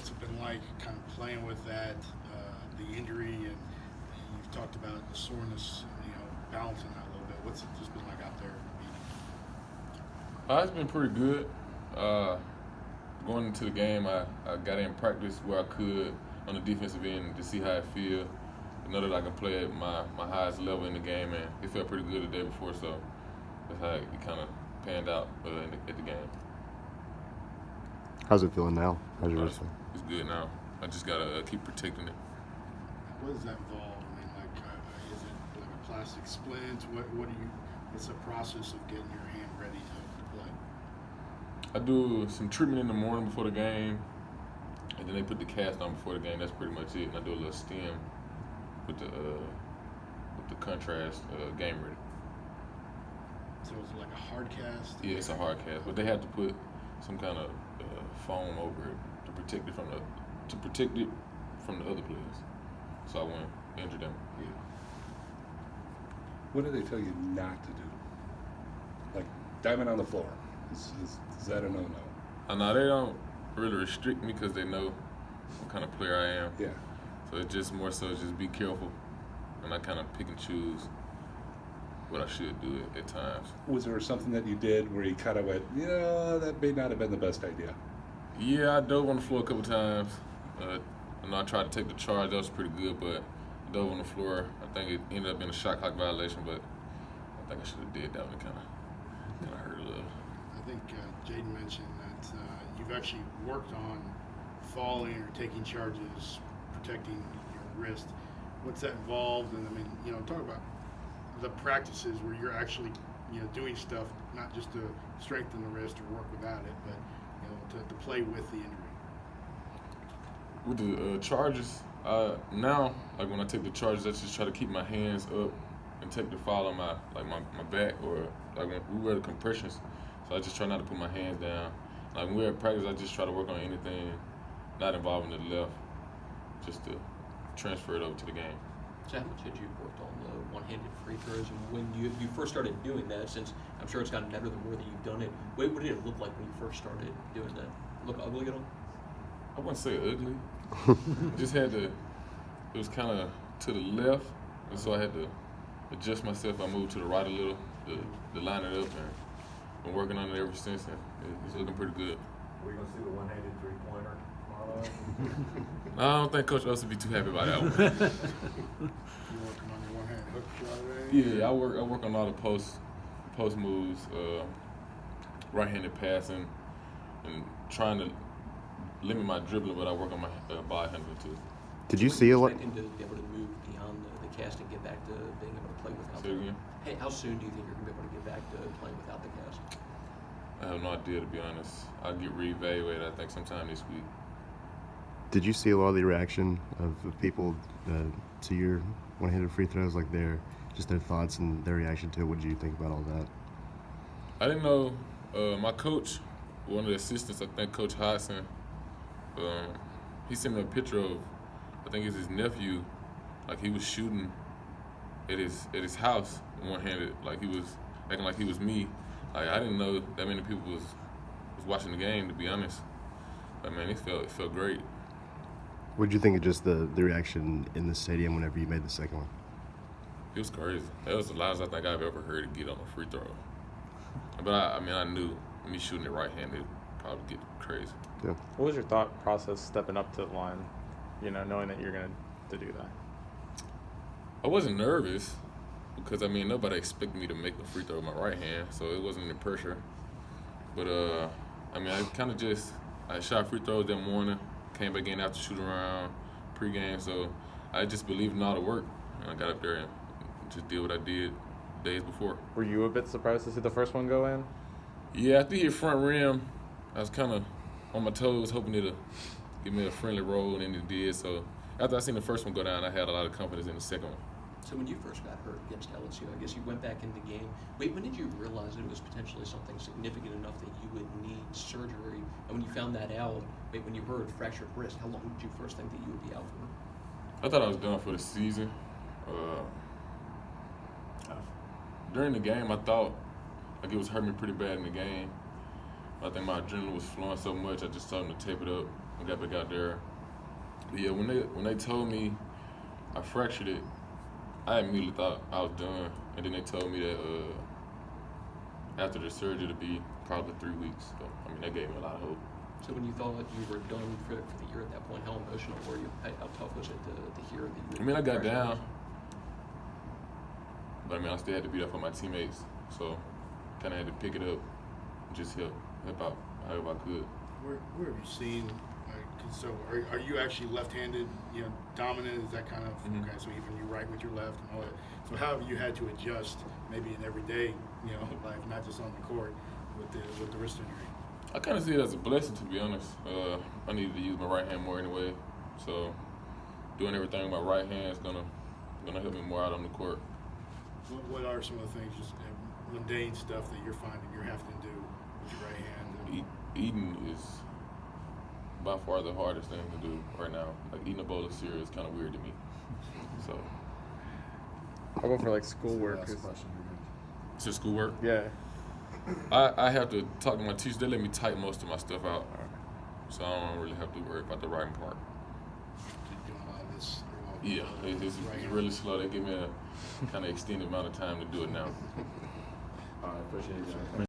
What's it been like, kind of playing with that, the injury, and you've talked about the soreness, balancing that a little bit. What's it just been like out there? It's been pretty good. Going into the game, I got in practice where I could on the defensive end to see how it feels. To know that I can play at my highest level in the game, and it felt pretty good the day before, so that's how it kind of panned out at the game. How's it feeling now? How's your wrist? It's good now. I just got to keep protecting it. What does that involve? I mean, is it like a plastic splint? What's the process of getting your hand ready to play? I do some treatment in the morning before the game, and then they put the cast on before the game. That's pretty much it. And I do a little stim with the contrast game ready. So it's like a hard cast? Yeah, it's a hard cast, but they have to put some kind of foam over it to protect it from the other players, so I won't injure them. Yeah. What do they tell you not to do? Like diving on the floor. Is that a no-no? No, they don't really restrict me because they know what kind of player I am. Yeah. So it's just more so just be careful, and I kind of pick and choose what I should do at times. Was there something that you did where you kind of went, that may not have been the best idea? Yeah, I dove on the floor a couple times. I tried to take the charge. That was pretty good, but I dove on the floor. I think it ended up being a shot clock violation, but I think I should have did that one. It kind of hurt a little. I think Jaden mentioned that you've actually worked on falling or taking charges, protecting your wrist. What's that involved? And I mean, talk about the practices where you're actually, doing stuff not just to strengthen the wrist or work without it, but to play with the injury. With the charges, now, like when I take the charges, I just try to keep my hands up and take the fall on my back, or like when we wear the compressions. So I just try not to put my hands down. Like when we're at practice, I just try to work on anything not involving the left, just to transfer it over to the game. So how much had you worked on the one-handed free throws, and when you first started doing that, since I'm sure it's gotten better the more that you've done it, what did it look like when you first started doing that? Look ugly at all? I wouldn't say ugly. Just had to, it was kind of to the left, and so I had to adjust myself. I moved to the right a little to line it up, and been working on it ever since, and it's looking pretty good. We're going to see the one-handed three-pointer tomorrow. I don't think Coach Owens would be too happy about that one. You working on your one-hand hook shot, right? Yeah, I work on all the post moves, right-handed passing, and trying to limit my dribbling, but I work on my ball handling too. Did you see a lot? Expecting to be able to move beyond the cast and get back to being able to play without Say it again? Hey, how soon do you think you're going to be able to get back to playing without the cast? I have no idea, to be honest. I'll get reevaluated, I think, sometime this week. Did you see a lot of the reaction of people to your one-handed free throws, like their thoughts and their reaction to it? What did you think about all that? I didn't know. My coach, one of the assistants, I think Coach Hodson, he sent me a picture of, I think it's his nephew, like he was shooting at his house one-handed, like he was acting like he was me. Like I didn't know that many people was watching the game, to be honest. But man, it felt great. What did you think of just the reaction in the stadium whenever you made the second one? It was crazy. That was the loudest I think I've ever heard it get on a free throw. But I knew me shooting it right-handed would probably get crazy. Yeah. What was your thought process stepping up to the line, knowing that you're going to do that? I wasn't nervous because, nobody expected me to make the free throw with my right hand, so it wasn't any pressure. But, I kind of I shot free throws that morning, came back in after shooting around pregame, so I just believed in all the work, and I got up there and just did what I did days before. Were you a bit surprised to see the first one go in? Yeah, after he hit front rim, I was kind of on my toes, hoping it'll give me a friendly roll, and it did. So after I seen the first one go down, I had a lot of confidence in the second one. So when you first got hurt against LSU, I guess you went back in the game. When did you realize that it was potentially something significant enough that you would need surgery? And when you found that out, when you heard fractured wrist, how long did you first think that you would be out for? I thought I was done for the season. During the game, I thought like it was hurting me pretty bad in the game. I think my adrenaline was flowing so much, I just told them to tape it up and got back out there. But yeah, when they told me I fractured it, I immediately thought I was done. And then they told me that after the surgery it'd be probably 3 weeks. So, I mean, that gave me a lot of hope. So when you thought you were done for the year at that point, how emotional were you? How tough was it to hear that you? I mean, I got down, but I mean, I still had to be there for my teammates. So, kind of had to pick it up and just help out however I could. Where have you seen? So are you actually left-handed? You know, dominant? Is that kind of okay? So even you right with your left and all that. So how have you had to adjust, maybe in everyday, life, not just on the court, with the wrist injury? I kind of see it as a blessing, to be honest. I needed to use my right hand more anyway, so doing everything with my right hand is gonna help me more out on the court. What are some of the things, just mundane stuff that you're finding you're having to do with your right hand? Eating is by far the hardest thing to do right now. Like eating a bowl of cereal is kind of weird to me. So. I'll go for like schoolwork. Last question. To schoolwork? Yeah. I have to talk to my teacher. They let me type most of my stuff out, so I don't really have to worry about the writing part. You're doing a lot of this. Yeah, it's really slow. They give me a kind of extended amount of time to do it now. All right, appreciate it, John.